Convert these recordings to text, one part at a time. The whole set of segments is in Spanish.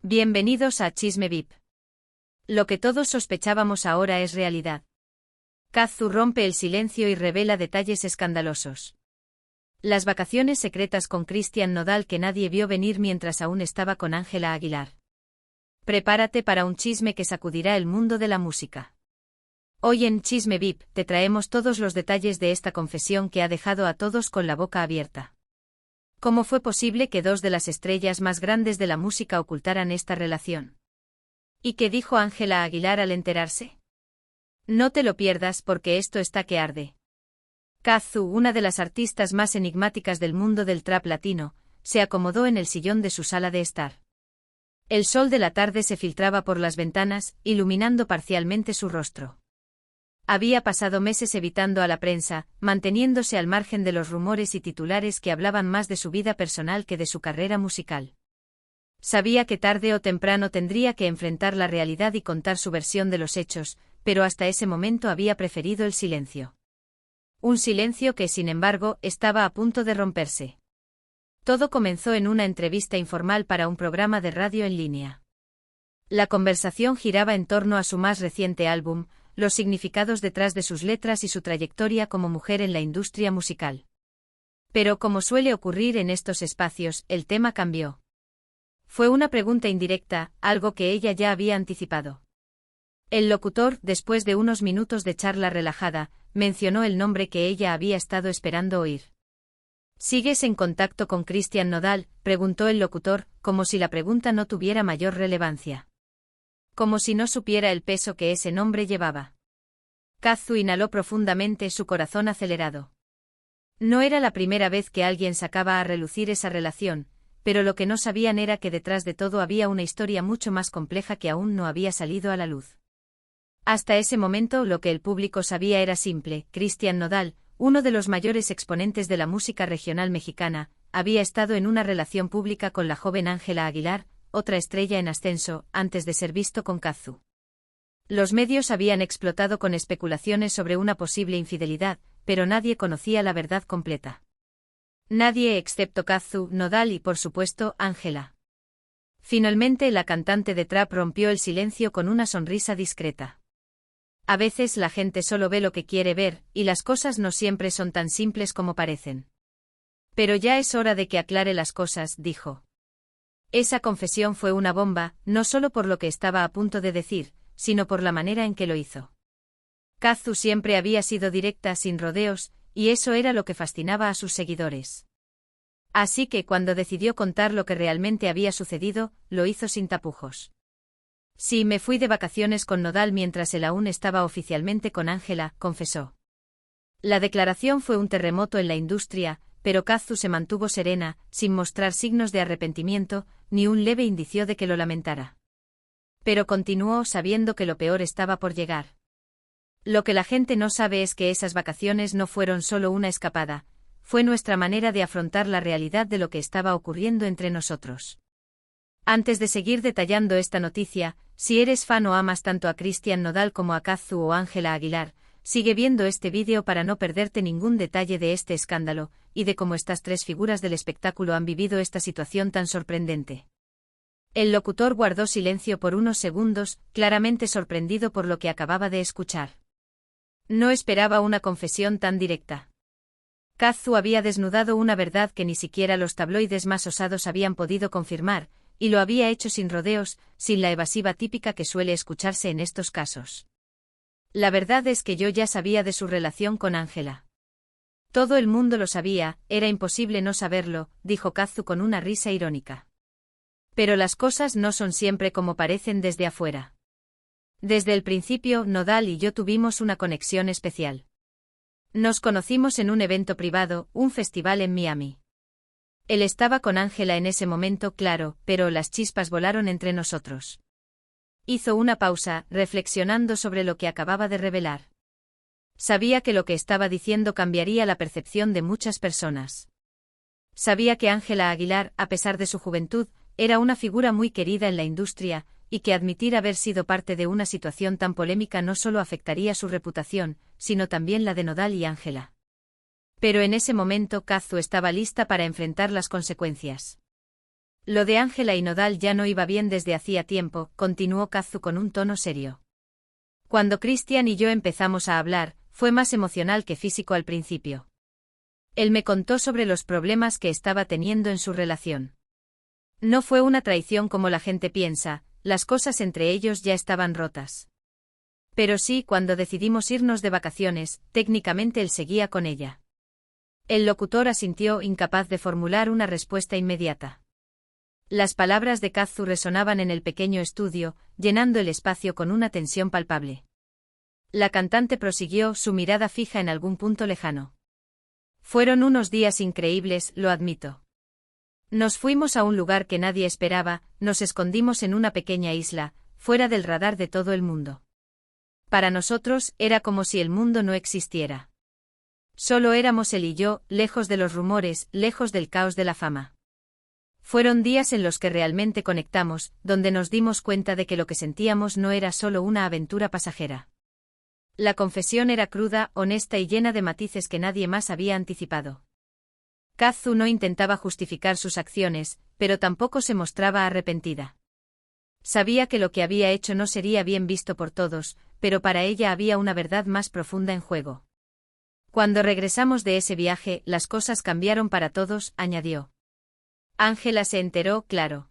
Bienvenidos a Chisme VIP. Lo que todos sospechábamos ahora es realidad. Kazu rompe el silencio y revela detalles escandalosos. Las vacaciones secretas con Cristian Nodal que nadie vio venir mientras aún estaba con Ángela Aguilar. Prepárate para un chisme que sacudirá el mundo de la música. Hoy en Chisme VIP te traemos todos los detalles de esta confesión que ha dejado a todos con la boca abierta. ¿Cómo fue posible que dos de las estrellas más grandes de la música ocultaran esta relación? ¿Y qué dijo Ángela Aguilar al enterarse? No te lo pierdas porque esto está que arde. Kazu, una de las artistas más enigmáticas del mundo del trap latino, se acomodó en el sillón de su sala de estar. El sol de la tarde se filtraba por las ventanas, iluminando parcialmente su rostro. Había pasado meses evitando a la prensa, manteniéndose al margen de los rumores y titulares que hablaban más de su vida personal que de su carrera musical. Sabía que tarde o temprano tendría que enfrentar la realidad y contar su versión de los hechos, pero hasta ese momento había preferido el silencio. Un silencio que, sin embargo, estaba a punto de romperse. Todo comenzó en una entrevista informal para un programa de radio en línea. La conversación giraba en torno a su más reciente álbum, los significados detrás de sus letras y su trayectoria como mujer en la industria musical. Pero como suele ocurrir en estos espacios, el tema cambió. Fue una pregunta indirecta, algo que ella ya había anticipado. El locutor, después de unos minutos de charla relajada, mencionó el nombre que ella había estado esperando oír. ¿Sigues en contacto con Cristian Nodal?, preguntó el locutor, como si la pregunta no tuviera mayor relevancia. Como si no supiera el peso que ese nombre llevaba. Kazu inhaló profundamente, su corazón acelerado. No era la primera vez que alguien sacaba a relucir esa relación, pero lo que no sabían era que detrás de todo había una historia mucho más compleja que aún no había salido a la luz. Hasta ese momento lo que el público sabía era simple: Cristian Nodal, uno de los mayores exponentes de la música regional mexicana, había estado en una relación pública con la joven Ángela Aguilar, otra estrella en ascenso, antes de ser visto con Kazu. Los medios habían explotado con especulaciones sobre una posible infidelidad, pero nadie conocía la verdad completa. Nadie excepto Kazu, Nodal y, por supuesto, Ángela. Finalmente la cantante de trap rompió el silencio con una sonrisa discreta. A veces la gente solo ve lo que quiere ver, y las cosas no siempre son tan simples como parecen. Pero ya es hora de que aclare las cosas, dijo. Esa confesión fue una bomba, no solo por lo que estaba a punto de decir, sino por la manera en que lo hizo. Kazu siempre había sido directa, sin rodeos, y eso era lo que fascinaba a sus seguidores. Así que cuando decidió contar lo que realmente había sucedido, lo hizo sin tapujos. Sí, me fui de vacaciones con Nodal mientras él aún estaba oficialmente con Ángela, confesó. La declaración fue un terremoto en la industria, pero Kazu se mantuvo serena, sin mostrar signos de arrepentimiento, ni un leve indicio de que lo lamentara. Pero continuó sabiendo que lo peor estaba por llegar. Lo que la gente no sabe es que esas vacaciones no fueron solo una escapada, fue nuestra manera de afrontar la realidad de lo que estaba ocurriendo entre nosotros. Antes de seguir detallando esta noticia, si eres fan o amas tanto a Cristian Nodal como a Kazu o Ángela Aguilar, sigue viendo este vídeo para no perderte ningún detalle de este escándalo, y de cómo estas tres figuras del espectáculo han vivido esta situación tan sorprendente. El locutor guardó silencio por unos segundos, claramente sorprendido por lo que acababa de escuchar. No esperaba una confesión tan directa. Kazu había desnudado una verdad que ni siquiera los tabloides más osados habían podido confirmar, y lo había hecho sin rodeos, sin la evasiva típica que suele escucharse en estos casos. La verdad es que yo ya sabía de su relación con Ángela. Todo el mundo lo sabía, era imposible no saberlo, dijo Kazu con una risa irónica. Pero las cosas no son siempre como parecen desde afuera. Desde el principio, Nodal y yo tuvimos una conexión especial. Nos conocimos en un evento privado, un festival en Miami. Él estaba con Ángela en ese momento, claro, pero las chispas volaron entre nosotros. Hizo una pausa, reflexionando sobre lo que acababa de revelar. Sabía que lo que estaba diciendo cambiaría la percepción de muchas personas. Sabía que Ángela Aguilar, a pesar de su juventud, era una figura muy querida en la industria, y que admitir haber sido parte de una situación tan polémica no solo afectaría su reputación, sino también la de Nodal y Ángela. Pero en ese momento Kazu estaba lista para enfrentar las consecuencias. Lo de Ángela y Nodal ya no iba bien desde hacía tiempo, continuó Kazu con un tono serio. Cuando Christian y yo empezamos a hablar, fue más emocional que físico al principio. Él me contó sobre los problemas que estaba teniendo en su relación. No fue una traición como la gente piensa, las cosas entre ellos ya estaban rotas. Pero sí, cuando decidimos irnos de vacaciones, técnicamente él seguía con ella. El locutor asintió, incapaz de formular una respuesta inmediata. Las palabras de Kazu resonaban en el pequeño estudio, llenando el espacio con una tensión palpable. La cantante prosiguió, su mirada fija en algún punto lejano. Fueron unos días increíbles, lo admito. Nos fuimos a un lugar que nadie esperaba, nos escondimos en una pequeña isla, fuera del radar de todo el mundo. Para nosotros, era como si el mundo no existiera. Solo éramos él y yo, lejos de los rumores, lejos del caos de la fama. Fueron días en los que realmente conectamos, donde nos dimos cuenta de que lo que sentíamos no era solo una aventura pasajera. La confesión era cruda, honesta y llena de matices que nadie más había anticipado. Kazu no intentaba justificar sus acciones, pero tampoco se mostraba arrepentida. Sabía que lo que había hecho no sería bien visto por todos, pero para ella había una verdad más profunda en juego. Cuando regresamos de ese viaje, las cosas cambiaron para todos, añadió. Ángela se enteró, claro.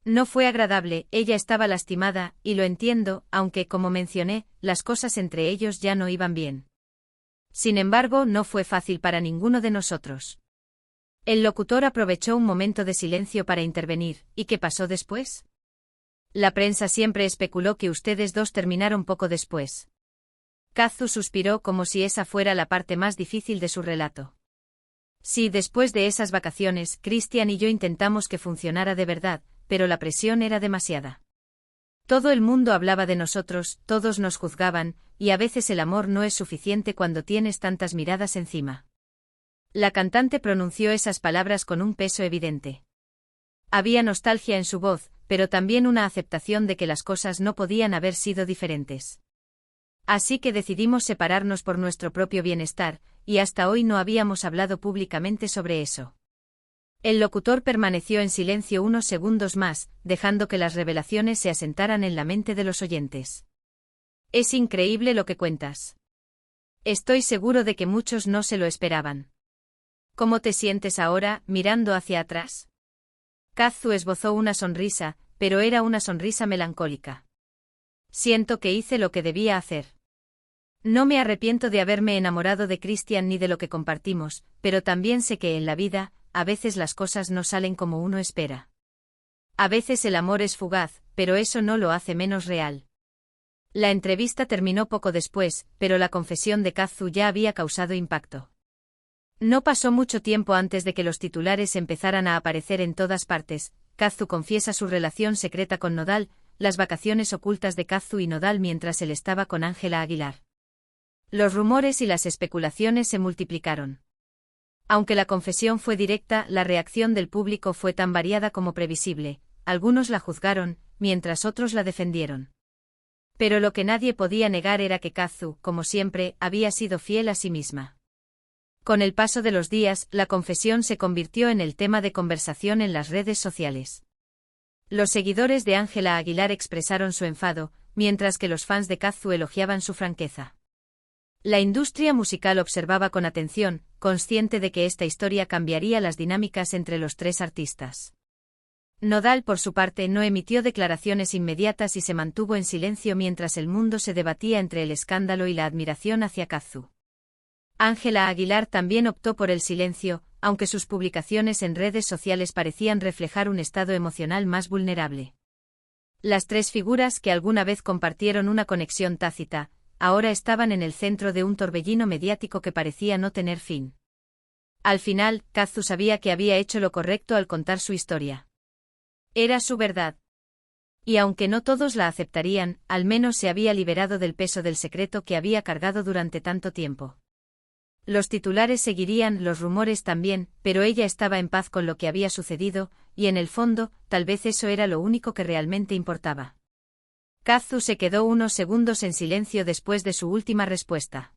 No fue agradable, ella estaba lastimada, y lo entiendo, aunque, como mencioné, las cosas entre ellos ya no iban bien. Sin embargo, no fue fácil para ninguno de nosotros. El locutor aprovechó un momento de silencio para intervenir, ¿y qué pasó después? La prensa siempre especuló que ustedes dos terminaron poco después. Kazu suspiró como si esa fuera la parte más difícil de su relato. Sí, después de esas vacaciones, Christian y yo intentamos que funcionara de verdad, pero la presión era demasiada. Todo el mundo hablaba de nosotros, todos nos juzgaban, y a veces el amor no es suficiente cuando tienes tantas miradas encima. La cantante pronunció esas palabras con un peso evidente. Había nostalgia en su voz, pero también una aceptación de que las cosas no podían haber sido diferentes. Así que decidimos separarnos por nuestro propio bienestar, y hasta hoy no habíamos hablado públicamente sobre eso. El locutor permaneció en silencio unos segundos más, dejando que las revelaciones se asentaran en la mente de los oyentes. Es increíble lo que cuentas. Estoy seguro de que muchos no se lo esperaban. ¿Cómo te sientes ahora, mirando hacia atrás? Kazu esbozó una sonrisa, pero era una sonrisa melancólica. Siento que hice lo que debía hacer. No me arrepiento de haberme enamorado de Christian ni de lo que compartimos, pero también sé que en la vida, a veces las cosas no salen como uno espera. A veces el amor es fugaz, pero eso no lo hace menos real. La entrevista terminó poco después, pero la confesión de Kazu ya había causado impacto. No pasó mucho tiempo antes de que los titulares empezaran a aparecer en todas partes. Kazu confiesa su relación secreta con Nodal, las vacaciones ocultas de Kazu y Nodal mientras él estaba con Ángela Aguilar. Los rumores y las especulaciones se multiplicaron. Aunque la confesión fue directa, la reacción del público fue tan variada como previsible. Algunos la juzgaron, mientras otros la defendieron. Pero lo que nadie podía negar era que Kazu, como siempre, había sido fiel a sí misma. Con el paso de los días, la confesión se convirtió en el tema de conversación en las redes sociales. Los seguidores de Ángela Aguilar expresaron su enfado, mientras que los fans de Kazu elogiaban su franqueza. La industria musical observaba con atención, consciente de que esta historia cambiaría las dinámicas entre los tres artistas. Nodal, por su parte, no emitió declaraciones inmediatas y se mantuvo en silencio mientras el mundo se debatía entre el escándalo y la admiración hacia Kazu. Ángela Aguilar también optó por el silencio, aunque sus publicaciones en redes sociales parecían reflejar un estado emocional más vulnerable. Las tres figuras que alguna vez compartieron una conexión tácita, ahora estaban en el centro de un torbellino mediático que parecía no tener fin. Al final, Kazu sabía que había hecho lo correcto al contar su historia. Era su verdad. Y aunque no todos la aceptarían, al menos se había liberado del peso del secreto que había cargado durante tanto tiempo. Los titulares seguirían, los rumores también, pero ella estaba en paz con lo que había sucedido, y en el fondo, tal vez eso era lo único que realmente importaba. Kazu se quedó unos segundos en silencio después de su última respuesta.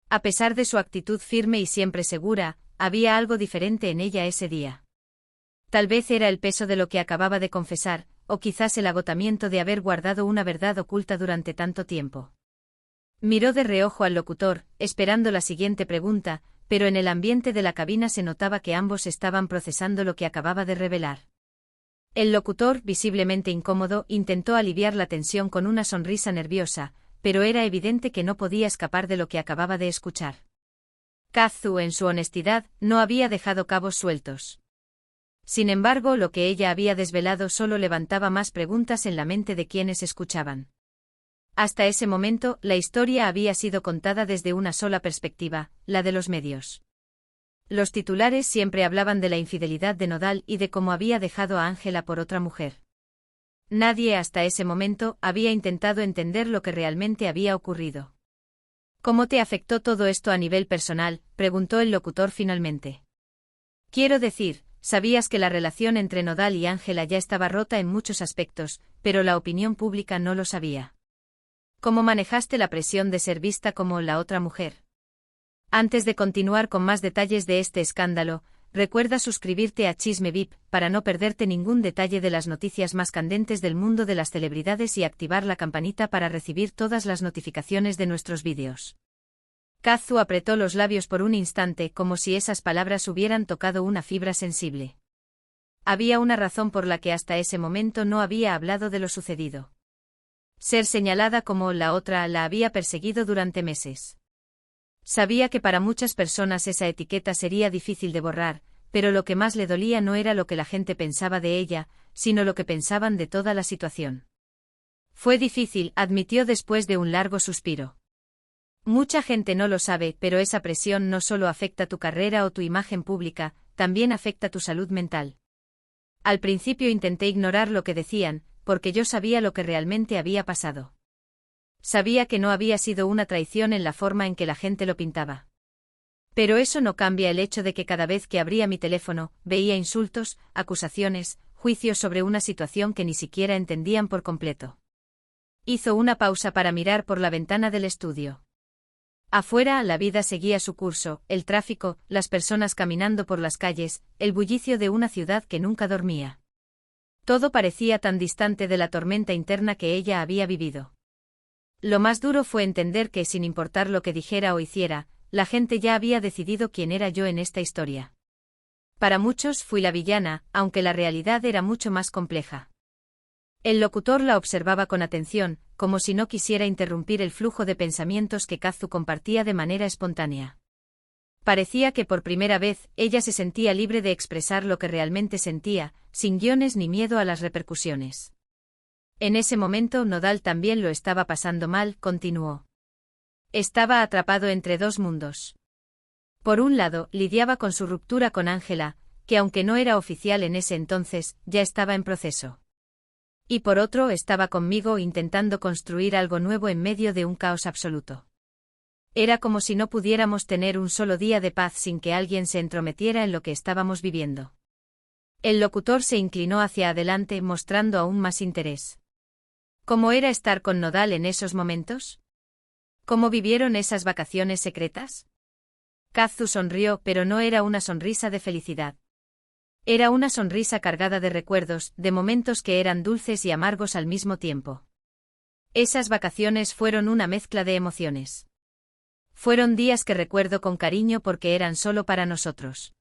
A pesar de su actitud firme y siempre segura, había algo diferente en ella ese día. Tal vez era el peso de lo que acababa de confesar, o quizás el agotamiento de haber guardado una verdad oculta durante tanto tiempo. Miró de reojo al locutor, esperando la siguiente pregunta, pero en el ambiente de la cabina se notaba que ambos estaban procesando lo que acababa de revelar. El locutor, visiblemente incómodo, intentó aliviar la tensión con una sonrisa nerviosa, pero era evidente que no podía escapar de lo que acababa de escuchar. Kazu, en su honestidad, no había dejado cabos sueltos. Sin embargo, lo que ella había desvelado solo levantaba más preguntas en la mente de quienes escuchaban. Hasta ese momento, la historia había sido contada desde una sola perspectiva, la de los medios. Los titulares siempre hablaban de la infidelidad de Nodal y de cómo había dejado a Ángela por otra mujer. Nadie hasta ese momento había intentado entender lo que realmente había ocurrido. ¿Cómo te afectó todo esto a nivel personal?, preguntó el locutor finalmente. Quiero decir, sabías que la relación entre Nodal y Ángela ya estaba rota en muchos aspectos, pero la opinión pública no lo sabía. ¿Cómo manejaste la presión de ser vista como la otra mujer? Antes de continuar con más detalles de este escándalo, recuerda suscribirte a Chisme VIP para no perderte ningún detalle de las noticias más candentes del mundo de las celebridades y activar la campanita para recibir todas las notificaciones de nuestros vídeos. Kazu apretó los labios por un instante como si esas palabras hubieran tocado una fibra sensible. Había una razón por la que hasta ese momento no había hablado de lo sucedido. Ser señalada como la otra la había perseguido durante meses. Sabía que para muchas personas esa etiqueta sería difícil de borrar, pero lo que más le dolía no era lo que la gente pensaba de ella, sino lo que pensaban de toda la situación. Fue difícil, admitió después de un largo suspiro. Mucha gente no lo sabe, pero esa presión no solo afecta tu carrera o tu imagen pública, también afecta tu salud mental. Al principio intenté ignorar lo que decían, porque yo sabía lo que realmente había pasado. Sabía que no había sido una traición en la forma en que la gente lo pintaba. Pero eso no cambia el hecho de que cada vez que abría mi teléfono, veía insultos, acusaciones, juicios sobre una situación que ni siquiera entendían por completo. Hizo una pausa para mirar por la ventana del estudio. Afuera, la vida seguía su curso, el tráfico, las personas caminando por las calles, el bullicio de una ciudad que nunca dormía. Todo parecía tan distante de la tormenta interna que ella había vivido. Lo más duro fue entender que, sin importar lo que dijera o hiciera, la gente ya había decidido quién era yo en esta historia. Para muchos fui la villana, aunque la realidad era mucho más compleja. El locutor la observaba con atención, como si no quisiera interrumpir el flujo de pensamientos que Kazu compartía de manera espontánea. Parecía que por primera vez, ella se sentía libre de expresar lo que realmente sentía, sin guiones ni miedo a las repercusiones. En ese momento Nodal también lo estaba pasando mal, continuó. Estaba atrapado entre dos mundos. Por un lado, lidiaba con su ruptura con Ángela, que aunque no era oficial en ese entonces, ya estaba en proceso. Y por otro estaba conmigo intentando construir algo nuevo en medio de un caos absoluto. Era como si no pudiéramos tener un solo día de paz sin que alguien se entrometiera en lo que estábamos viviendo. El locutor se inclinó hacia adelante mostrando aún más interés. ¿Cómo era estar con Nodal en esos momentos? ¿Cómo vivieron esas vacaciones secretas? Kazu sonrió, pero no era una sonrisa de felicidad. Era una sonrisa cargada de recuerdos, de momentos que eran dulces y amargos al mismo tiempo. Esas vacaciones fueron una mezcla de emociones. Fueron días que recuerdo con cariño porque eran solo para nosotros.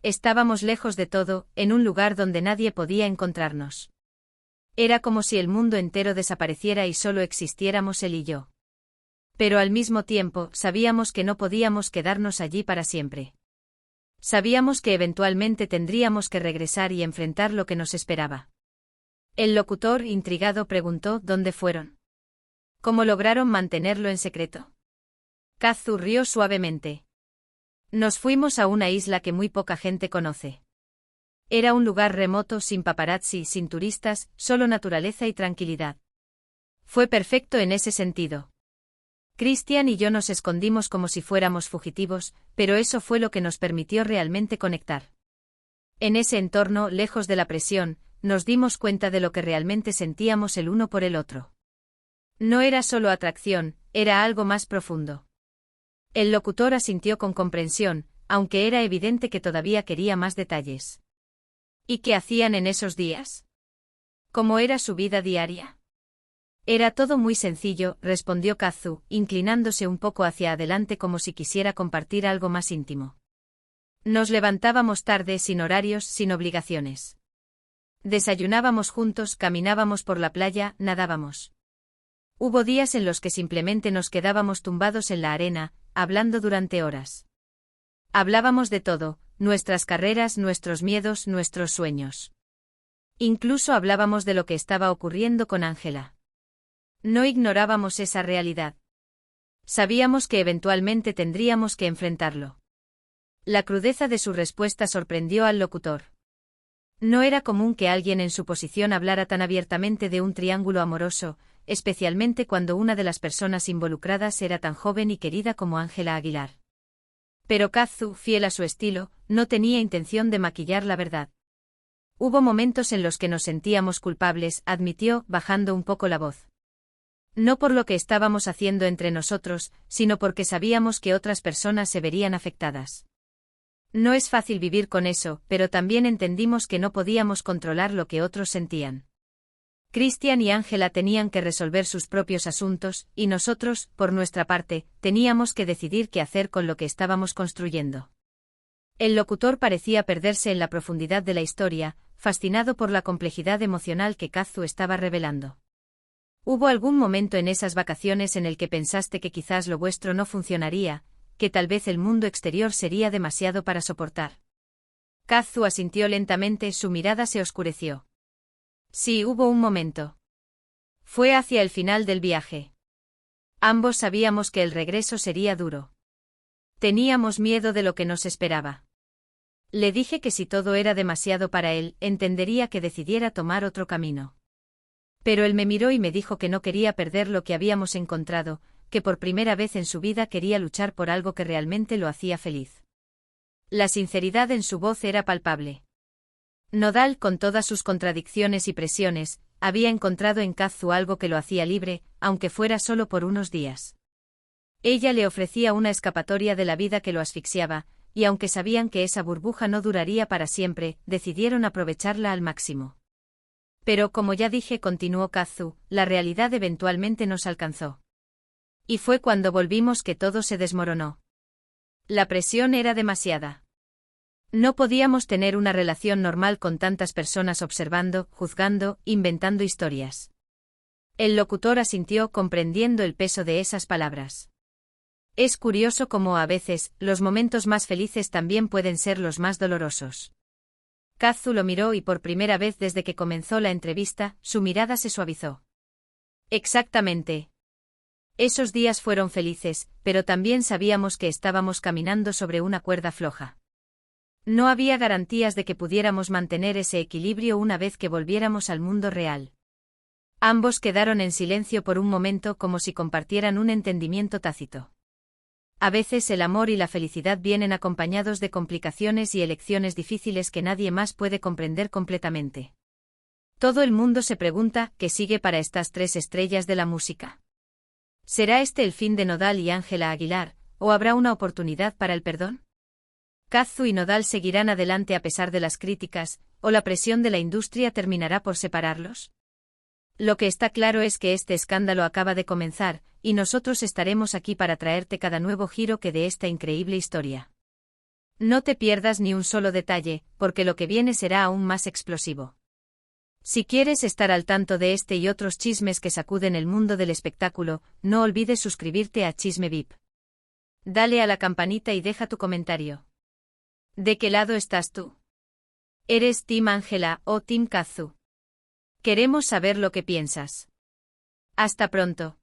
Estábamos lejos de todo, en un lugar donde nadie podía encontrarnos. Era como si el mundo entero desapareciera y solo existiéramos él y yo. Pero al mismo tiempo, sabíamos que no podíamos quedarnos allí para siempre. Sabíamos que eventualmente tendríamos que regresar y enfrentar lo que nos esperaba. El locutor, intrigado, preguntó ¿dónde fueron? ¿Cómo lograron mantenerlo en secreto? Kazu rió suavemente. Nos fuimos a una isla que muy poca gente conoce. Era un lugar remoto, sin paparazzi, sin turistas, solo naturaleza y tranquilidad. Fue perfecto en ese sentido. Christian y yo nos escondimos como si fuéramos fugitivos, pero eso fue lo que nos permitió realmente conectar. En ese entorno, lejos de la presión, nos dimos cuenta de lo que realmente sentíamos el uno por el otro. No era solo atracción, era algo más profundo. El locutor asintió con comprensión, aunque era evidente que todavía quería más detalles. ¿Y qué hacían en esos días? ¿Cómo era su vida diaria? Era todo muy sencillo, respondió Kazu, inclinándose un poco hacia adelante como si quisiera compartir algo más íntimo. Nos levantábamos tarde, sin horarios, sin obligaciones. Desayunábamos juntos, caminábamos por la playa, nadábamos. Hubo días en los que simplemente nos quedábamos tumbados en la arena, hablando durante horas. Hablábamos de todo, nuestras carreras, nuestros miedos, nuestros sueños. Incluso hablábamos de lo que estaba ocurriendo con Ángela. No ignorábamos esa realidad. Sabíamos que eventualmente tendríamos que enfrentarlo. La crudeza de su respuesta sorprendió al locutor. No era común que alguien en su posición hablara tan abiertamente de un triángulo amoroso, especialmente cuando una de las personas involucradas era tan joven y querida como Ángela Aguilar. Pero Kazu, fiel a su estilo, no tenía intención de maquillar la verdad. Hubo momentos en los que nos sentíamos culpables, admitió, bajando un poco la voz. No por lo que estábamos haciendo entre nosotros, sino porque sabíamos que otras personas se verían afectadas. No es fácil vivir con eso, pero también entendimos que no podíamos controlar lo que otros sentían. Christian y Ángela tenían que resolver sus propios asuntos, y nosotros, por nuestra parte, teníamos que decidir qué hacer con lo que estábamos construyendo. El locutor parecía perderse en la profundidad de la historia, fascinado por la complejidad emocional que Kazu estaba revelando. ¿Hubo algún momento en esas vacaciones en el que pensaste que quizás lo vuestro no funcionaría, que tal vez el mundo exterior sería demasiado para soportar? Kazu asintió lentamente, su mirada se oscureció. Sí, hubo un momento. Fue hacia el final del viaje. Ambos sabíamos que el regreso sería duro. Teníamos miedo de lo que nos esperaba. Le dije que si todo era demasiado para él, entendería que decidiera tomar otro camino. Pero él me miró y me dijo que no quería perder lo que habíamos encontrado, que por primera vez en su vida quería luchar por algo que realmente lo hacía feliz. La sinceridad en su voz era palpable. Nodal, con todas sus contradicciones y presiones, había encontrado en Kazu algo que lo hacía libre, aunque fuera solo por unos días. Ella le ofrecía una escapatoria de la vida que lo asfixiaba, y aunque sabían que esa burbuja no duraría para siempre, decidieron aprovecharla al máximo. Pero como ya dije, continuó Kazu, la realidad eventualmente nos alcanzó. Y fue cuando volvimos que todo se desmoronó. La presión era demasiada. No podíamos tener una relación normal con tantas personas observando, juzgando, inventando historias. El locutor asintió, comprendiendo el peso de esas palabras. Es curioso cómo a veces, los momentos más felices también pueden ser los más dolorosos. Kazu lo miró y por primera vez desde que comenzó la entrevista, su mirada se suavizó. Exactamente. Esos días fueron felices, pero también sabíamos que estábamos caminando sobre una cuerda floja. No había garantías de que pudiéramos mantener ese equilibrio una vez que volviéramos al mundo real. Ambos quedaron en silencio por un momento como si compartieran un entendimiento tácito. A veces el amor y la felicidad vienen acompañados de complicaciones y elecciones difíciles que nadie más puede comprender completamente. Todo el mundo se pregunta, ¿qué sigue para estas tres estrellas de la música? ¿Será este el fin de Nodal y Ángela Aguilar, o habrá una oportunidad para el perdón? ¿Kazu y Nodal seguirán adelante a pesar de las críticas, o la presión de la industria terminará por separarlos? Lo que está claro es que este escándalo acaba de comenzar, y nosotros estaremos aquí para traerte cada nuevo giro que dé esta increíble historia. No te pierdas ni un solo detalle, porque lo que viene será aún más explosivo. Si quieres estar al tanto de este y otros chismes que sacuden el mundo del espectáculo, no olvides suscribirte a Chisme VIP. Dale a la campanita y deja tu comentario. ¿De qué lado estás tú? ¿Eres Team Ángela o Team Kazu? Queremos saber lo que piensas. Hasta pronto.